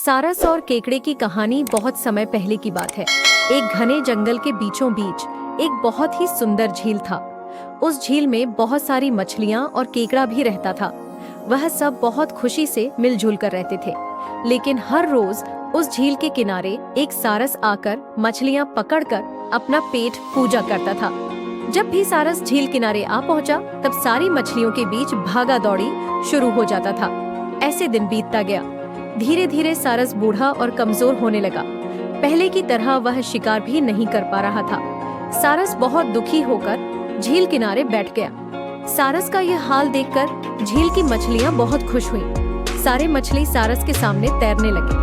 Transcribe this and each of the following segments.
सारस और केकड़े की कहानी बहुत समय पहले की बात है। एक घने जंगल के बीचों बीच एक बहुत ही सुंदर झील था। उस झील में बहुत सारी मछलियां और केकड़ा भी रहता था। वह सब बहुत खुशी से मिलजुल कर रहते थे। लेकिन हर रोज उस झील के किनारे एक सारस आकर मछलियां पकड़कर अपना पेट पूजा करता था। जब भी सारस झील किनारे आ पहुंचा, तब सारी मछलियों के बीच भागा दौड़ी शुरू हो जाता था। ऐसे दिन बीतता गया। धीरे धीरे सारस बूढ़ा और कमजोर होने लगा। पहले की तरह वह शिकार भी नहीं कर पा रहा था। सारस बहुत दुखी होकर झील किनारे बैठ गया। सारस का यह हाल देखकर झील की मछलियां बहुत खुश हुईं। सारे मछली सारस के सामने तैरने लगे,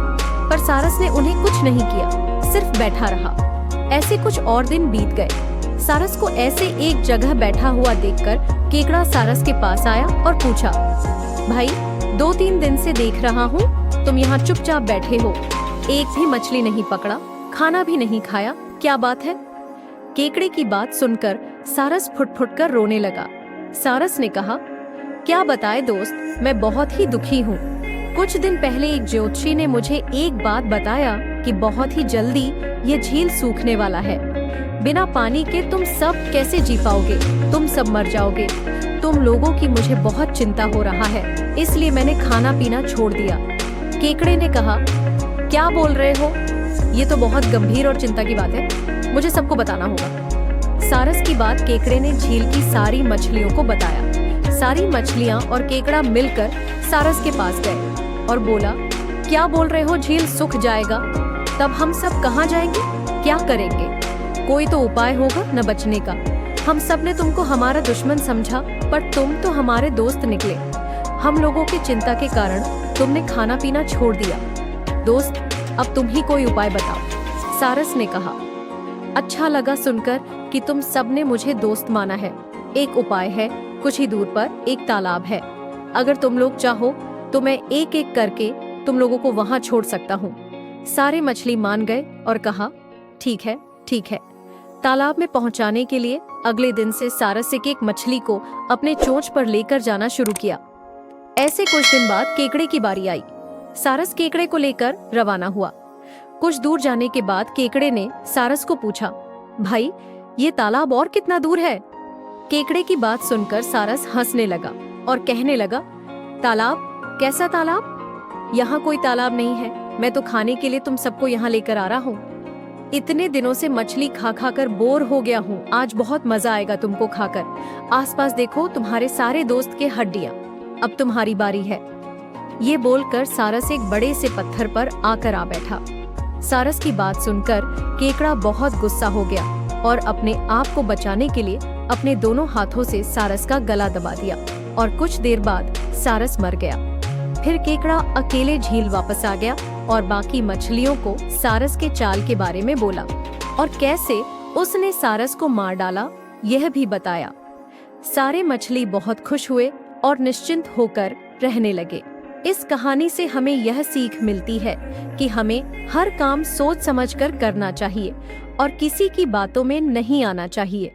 पर सारस ने उन्हें कुछ नहीं किया, सिर्फ बैठा रहा। ऐसे कुछ और दिन बीत गए। सारस को ऐसे एक जगह बैठा हुआ देखकर केकड़ा सारस के पास आया और पूछा, भाई 2-3 दिन से देख रहा हूँ तुम यहाँ चुपचाप बैठे हो, एक भी मछली नहीं पकड़ा, खाना भी नहीं खाया, क्या बात है? केकड़े की बात सुनकर सारस फुट-फुट कर रोने लगा। सारस ने कहा, क्या बताए दोस्त, मैं बहुत ही दुखी हूँ। कुछ दिन पहले एक ज्योतिषी ने मुझे एक बात बताया कि बहुत ही जल्दी ये झील सूखने वाला है। बिना पानी के तुम सब कैसे जी पाओगे? तुम सब मर जाओगे। तुम लोगों की मुझे बहुत चिंता हो रहा है, इसलिए मैंने खाना पीना छोड़ दिया। केकड़े ने कहा, क्या बोल रहे हो? ये तो बहुत गंभीर और चिंता की बात है, मुझे सबको बताना होगा। सारस की बात केकड़े ने झील की सारी मछलियों को बताया। सारी मछलियां और केकड़ा मिलकर सारस के पास गए और बोला, क्या बोल रहे हो, झील सूख जाएगा? तब हम सब कहाँ जाएंगे, क्या करेंगे? कोई तो उपाय होगा न बचने का। हम सब ने तुमको हमारा दुश्मन समझा, पर तुम तो हमारे दोस्त निकले। हम लोगों की चिंता के कारण तुमने खाना पीना छोड़ दिया। दोस्त, अब तुम ही कोई उपाय बताओ। सारस ने कहा, अच्छा लगा सुनकर कि तुम सब ने मुझे दोस्त माना है। एक उपाय है, कुछ ही दूर पर एक तालाब है। अगर तुम लोग चाहो तो मैं एक एक करके तुम लोगों को वहां छोड़ सकता हूँ। सारे मछली मान गए और कहा, ठीक है, ठीक है। तालाब में पहुंचाने के लिए अगले दिन से सारस एक मछली को अपने चोंच पर लेकर जाना शुरू किया। ऐसे कुछ दिन बाद केकड़े की बारी आई। सारस केकड़े को लेकर रवाना हुआ। कुछ दूर जाने के बाद केकड़े ने सारस को पूछा, भाई ये तालाब और कितना दूर है? केकड़े की बात सुनकर सारस हंसने लगा और कहने लगा, तालाब? कैसा तालाब? यहाँ कोई तालाब नहीं है, मैं तो खाने के लिए तुम सबको यहाँ लेकर आ रहा हूँ। इतने दिनों से मछली खा खा कर बोर हो गया हूँ, आज बहुत मजा आएगा तुमको खाकर। आसपास देखो, तुम्हारे सारे दोस्त के हड्डियाँ। अब तुम्हारी बारी है। ये बोलकर सारस एक बड़े से पत्थर पर आकर आ बैठा। सारस की बात सुनकर केकड़ा बहुत गुस्सा हो गया और अपने आप को बचाने के लिए अपने दोनों हाथों से सारस का गला दबा दिया और कुछ देर बाद सारस मर गया। फिर केकड़ा अकेले झील वापस आ गया और बाकी मछलियों को सारस के चाल के बारे में बोला और कैसे उसने सारस को मार डाला यह भी बताया। सारे मछली बहुत खुश हुए और निश्चिंत होकर रहने लगे। इस कहानी से हमें यह सीख मिलती है कि हमें हर काम सोच समझकर करना चाहिए और किसी की बातों में नहीं आना चाहिए।